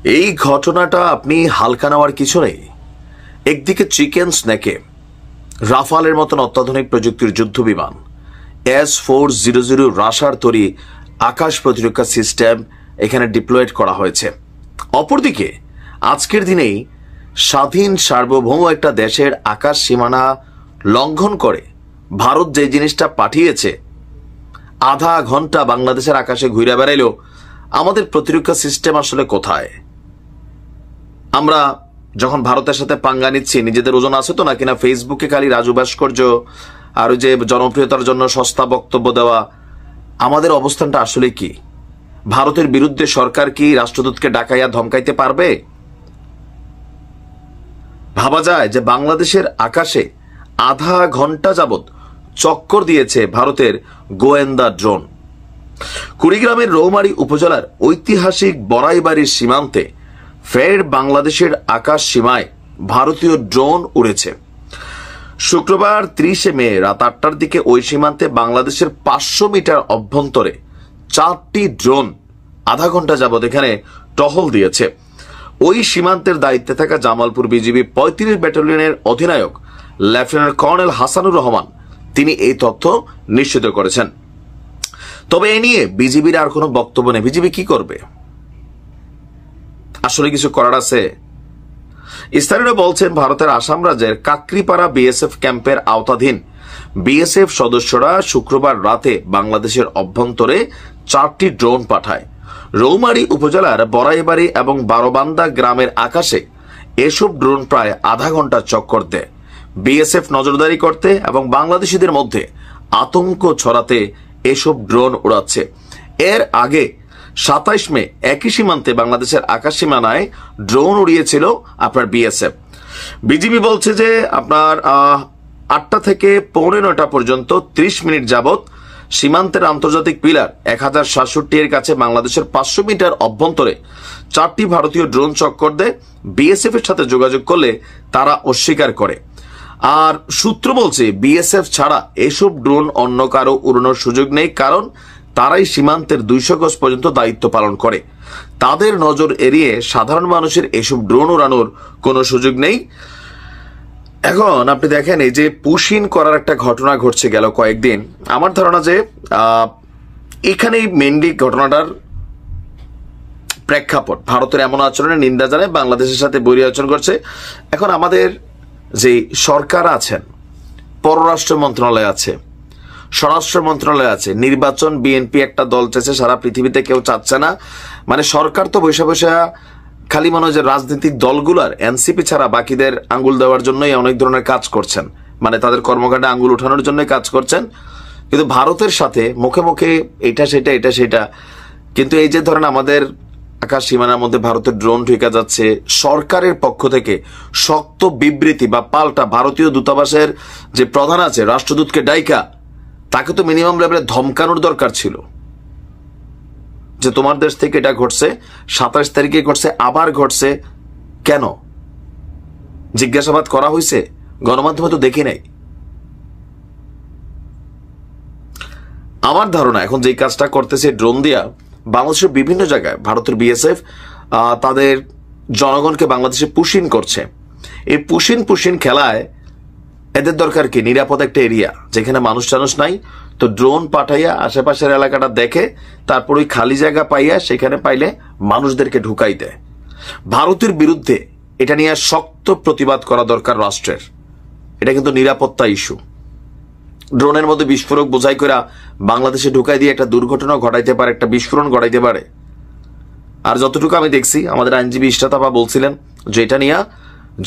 এই ঘটনাটা আপনি হালকা নেওয়ার কিছু নেই। একদিকে চিকেন স্নেকে রাফালের মতন অত্যাধুনিক প্রযুক্তির যুদ্ধ বিমান, S-400 রাশার তৈরি আকাশ প্রতিরক্ষা সিস্টেম এখানে ডিপ্লয়েড করা হয়েছে। অপরদিকে আজকের দিনেই স্বাধীন সার্বভৌম একটা দেশের আকাশ সীমানা লঙ্ঘন করে ভারত যে জিনিসটা পাঠিয়েছে, আধা ঘন্টা বাংলাদেশের আকাশে ঘুরে বেড়াইল, আমাদের প্রতিরক্ষা সিস্টেম আসলে কোথায়? আমরা যখন ভারতের সাথে পাঙ্গা নিচ্ছি, নিজেদের ওজন আছে তো, নাকি না ফেসবুকে খালি রাজু ভাস্কর্য আর ওই যে জনপ্রিয়তার জন্য সস্তা বক্তব্য দেওয়া? আমাদের অবস্থানটা আসলে কি? ভারতের বিরুদ্ধে সরকার কি রাষ্ট্রদূতকে ডাকাইয়া ধমকাইতে পারবে? ভাবা যায় যে বাংলাদেশের আকাশে আধা ঘন্টা যাবৎ চক্কর দিয়েছে ভারতের গোয়েন্দা ড্রোন। কুড়িগ্রামের রৌমারী উপজেলার ঐতিহাসিক বড়াইবাড়ির সীমান্তে ফের বাংলাদেশের আকাশ সীমায় ভারতীয় ড্রোন উড়েছে। শুক্রবার 30 মে রাত 8টার দিকে ওই সীমান্তে বাংলাদেশের 500 মিটার অভ্যন্তরে 4টি ড্রোন আধা ঘন্টা যাবৎ এখানে টহল দিয়েছে। ওই সীমান্তের দায়িত্বে থাকা জামালপুর বিজিবি 35 ব্যাটালিয়নের অধিনায়ক লেফটেন্যান্ট কর্নেল হাসানুর রহমান তিনি এই তথ্য নিশ্চিত করেছেন। তবে এ নিয়ে বিজিবির আর কোনো বক্তব্য নেই। বিজিবি কি করবে? আসলে কিছু করার আছে? স্থানীয়রা বলছেন, ভারতের আসাম রাজ্যের কাকরিপাড়া বিএসএফ ক্যাম্পের আওতাধীন বিএসএফ সদস্যরা শুক্রবার রাতে বাংলাদেশের অভ্যন্তরে 4টি ড্রোন পাঠায়। রৌমারী উপজেলার বড়াইবাড়ি এবং বারোবান্দা গ্রামের আকাশে এসব ড্রোন প্রায় আধা ঘন্টা চক্কর দেয়। বিএসএফ নজরদারি করতে এবং বাংলাদেশিদের মধ্যে আতঙ্ক ছড়াতে এসব ড্রোন উড়াচ্ছে। এর আগে 27 মে একই সীমান্তে বাংলাদেশের আকাশ সীমানায় ড্রোন উড়িয়েছিল আপনার বিএসএফ। বিজিবি বলছে যে আপনার 8টা থেকে 9:45 পর্যন্ত 30 মিনিট যাবৎ সীমান্তের আন্তর্জাতিক পিলার 1067 এর কাছে বাংলাদেশের 500 মিটার অভ্যন্তরে 4টি ভারতীয় ড্রোন চক্কর দেয়। বিএসএফ এর সাথে যোগাযোগ করলে তারা অস্বীকার করে। আর সূত্র বলছে, বিএসএফ ছাড়া এসব ড্রোন অন্য কারো উড়ানোর সুযোগ নেই, কারণ তারাই সীমান্তের 200 গজ পর্যন্ত দায়িত্ব পালন করে। তাদের নজর এড়িয়ে সাধারণ মানুষের এসব ড্রোন উড়ানোর কোনো সুযোগ নেই। এখন আপনি দেখেন, এই যে পুশিন করার একটা ঘটনা ঘটছে গেল কয়েকদিন, আমার ধারণা যে এখানেই মেনলি ঘটনাটার প্রেক্ষাপট ভারতের এমন আচরণের নিন্দা জানায়, বাংলাদেশের সাথে বৈরী আচরণ করছে। এখন আমাদের যে সরকার আছেন, পররাষ্ট্র মন্ত্রণালয় আছে, স্বরাষ্ট্র মন্ত্রণালয় আছে, নির্বাচন, বিএনপি একটা দল চাইছে, সারা পৃথিবীতে কেউ চাচ্ছে না। মানে সরকার তো বৈশা বৈশা খালি মনে হয় যে রাজনৈতিক দলগুলার এনসিপি ছাড়া বাকিদের আঙ্গুল দেওয়ার জন্যই অনেক ধরনের কাজ করছেন, মানে তাদের কর্মকাণ্ডে আঙ্গুল উঠানোর জন্য কাজ করছেন। কিন্তু ভারতের সাথে মুখে মুখে এটা সেটা, কিন্তু এই যে ধরেন আমাদের আকাশ সীমানার মধ্যে ভারতের ড্রোন ঢুকে যাচ্ছে, সরকারের পক্ষ থেকে শক্ত বিবৃতি বা পাল্টা ভারতীয় দূতাবাসের যে প্রধান আছে, রাষ্ট্রদূতকে ডাইকা তাকে তো মিনিমাম লেভেলে ধমকানোর দরকার ছিল যে তোমার দেশ থেকে এটা ঘটছে, 27 তারিখে ঘটছে, আবার ঘটছে, কেন জিজ্ঞাসাবাদ করা হয়েছে? গণমাধ্যমে তো দেখি নাই। আমার ধারণা এখন যে কাজটা করতেছে ড্রোন দিয়া, বাংলাদেশের বিভিন্ন জায়গায় ভারতের বিএসএফ তাদের জনগণকে বাংলাদেশে পুশিন করছে। এই পুশিন খেলায় এদের দরকার কি? নিরাপদ একটা এরিয়া যেখানে মানুষ টানুষ নাই, তো ড্রোন পাঠাইয়া আশেপাশের এলাকাটা দেখে, তারপর ওই খালি জায়গা পাইয়া সেখানে পাইলে মানুষদেরকে ঢুকাই দেয়। ভারতের বিরুদ্ধে এটা নিয়ে শক্ত প্রতিবাদ করা দরকার রাষ্ট্রের। এটা কিন্তু নিরাপত্তা ইস্যু। ড্রোনের মধ্যে বিস্ফোরক বোঝাই করে বাংলাদেশে ঢুকাই দিয়ে একটা দুর্ঘটনা ঘটাইতে পারে, একটা বিস্ফোরণ ঘটাইতে পারে। আর যতটুকু আমি দেখছি, আমাদের আইনজীবী ইশরাত বলছিলেন যে এটা নিয়ে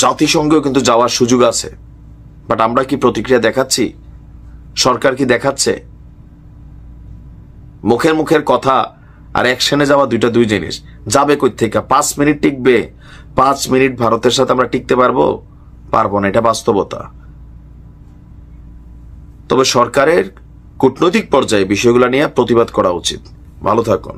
জাতিসংঘেও কিন্তু যাওয়ার সুযোগ আছে। বাট আমরা কি প্রতিক্রিয়া দেখাচ্ছি? সরকার কি দেখাচ্ছে? মুখের কথা আর অ্যাকশনে যাওয়া দুই জিনিস। যাবে কই থেকে? 5 মিনিট টিকবে? 5 মিনিট ভারতের সাথে আমরা টিকতে পারবো না, এটা বাস্তবতা। তবে সরকারের কূটনৈতিক পর্যায়ে বিষয়গুলো নিয়ে প্রতিবাদ করা উচিত। ভালো থাকুন।